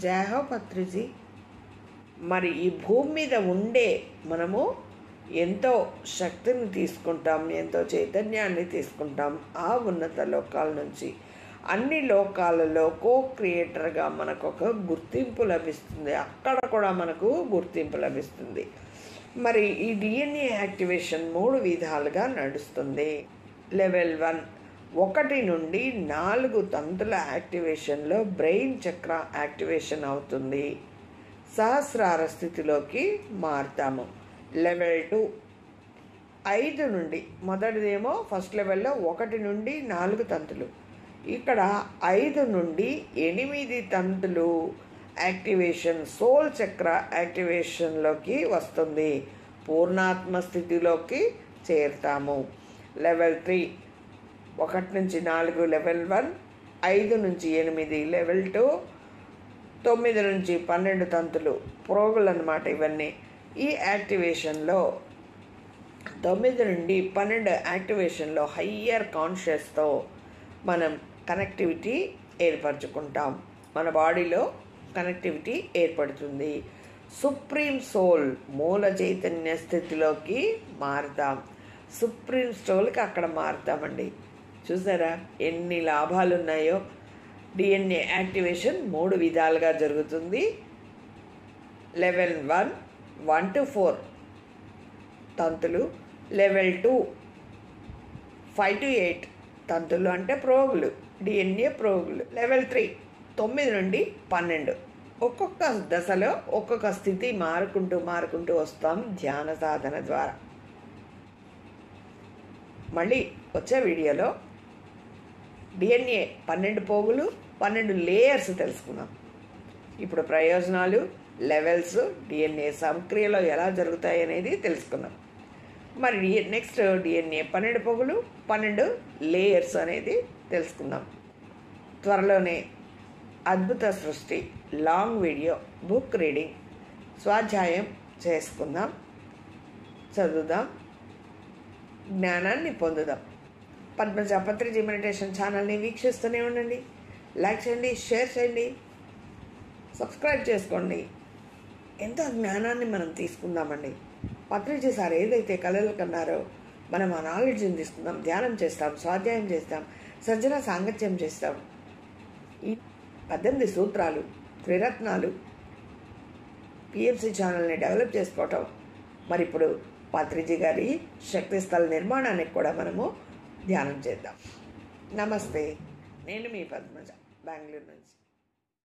జై హో పత్రిజీ. మరి ఈ భూమి మీద ఉండే మనము ఎంతో శక్తిని తీసుకుంటాం, ఎంతో చైతన్యాన్ని తీసుకుంటాం ఆ ఉన్నత లోకాల నుంచి. అన్ని లోకాలలో క్రియేటర్గా మనకు ఒక గుర్తింపు లభిస్తుంది, అక్కడ కూడా మనకు గుర్తింపు లభిస్తుంది. మరి ఈ డిఎన్ఏ యాక్టివేషన్ 3 విధాలుగా నడుస్తుంది. లెవెల్ 1 1 నుండి 4 తంతుల యాక్టివేషన్లో బ్రెయిన్ చక్ర యాక్టివేషన్ అవుతుంది, సహస్రార స్థితిలోకి మారుతాము. లెవెల్ 2 5 నుండి, మొదటిదేమో ఫస్ట్ లెవెల్లో 1 నుండి 4 తంతులు, ఇక్కడ 5 నుండి 8 తంతులు యాక్టివేషన్, సోల్ చక్ర యాక్టివేషన్లోకి వస్తుంది, పూర్ణాత్మ స్థితిలోకి చేరుతాము. లెవెల్ 3 1 నుంచి 4 లెవెల్ 1, 5 నుంచి 8 లెవెల్ 2, 9 నుంచి 12 తంతులు ప్రోగులు అన్నమాట ఇవన్నీ. ఈ యాక్టివేషన్లో 9 నుండి 12 యాక్టివేషన్లో హయ్యర్ కాన్షియస్తో మనం కనెక్టివిటీ ఏర్పరచుకుంటాం, మన బాడీలో కనెక్టివిటీ ఏర్పడుతుంది. సుప్రీం సోల్ మూల చైతన్య స్థితిలోకి మారుతాం, సుప్రీం సోల్కి అక్కడ మారుతామండి. చూసారా ఎన్ని లాభాలు ఉన్నాయో. డిఎన్ఏ యాక్టివేషన్ 3 విధాలుగా జరుగుతుంది. లెవెల్ 1 1 to 4 తంతులు, లెవెల్ 2 5 to 8 తంతులు అంటే ప్రోగులు, డిఎన్ఏ ప్రోగులు. లెవెల్ 3 9 నుండి 12. ఒక్కొక్క దశలో ఒక్కొక్క స్థితి మారుకుంటూ వస్తాం ధ్యాన సాధన ద్వారా. మళ్ళీ వచ్చే వీడియోలో డిఎన్ఏ 12 పోగులు 12 లేయర్స్ తెలుసుకుందాం. ఇప్పుడు ప్రయోజనాలు, లెవెల్స్, డిఎన్ఏ సంక్రియలో ఎలా జరుగుతాయి అనేది తెలుసుకుందాం. మరి నెక్స్ట్ డిఎన్ఏ 12 పోగులు 12 లేయర్స్ అనేది తెలుసుకుందాం. త్వరలోనే అద్భుత సృష్టి లాంగ్ వీడియో బుక్ రీడింగ్ స్వాధ్యాయం చేసుకుందాం, చదువుదాం, జ్ఞానాన్ని పొందుదాం. పద్మజ పత్రిజీ మెడిటేషన్ ఛానల్ని వీక్షిస్తూనే ఉండండి. లైక్ చేయండి, షేర్ చేయండి, సబ్స్క్రైబ్ చేసుకోండి. ఎంతో జ్ఞానాన్ని మనం తీసుకుందామండి. పత్రిజీ సార్ ఏదైతే కళలు కన్నారో మనం ఆ నాలెడ్జ్ని తీసుకుందాం, ధ్యానం చేస్తాం, స్వాధ్యాయం చేస్తాం, సజ్జన సాంగత్యం చేస్తాం. ఈ 18 సూత్రాలు, త్రిరత్నాలు, పిఎంసి ఛానల్ని డెవలప్ చేసుకోవటం. మరి ఇప్పుడు పత్రిజీ గారి శక్తి స్థల నిర్మాణానికి కూడా మనము ధ్యానం చేద్దాం. నమస్తే, నేను మీ పద్మజ, బెంగళూరు నుంచి.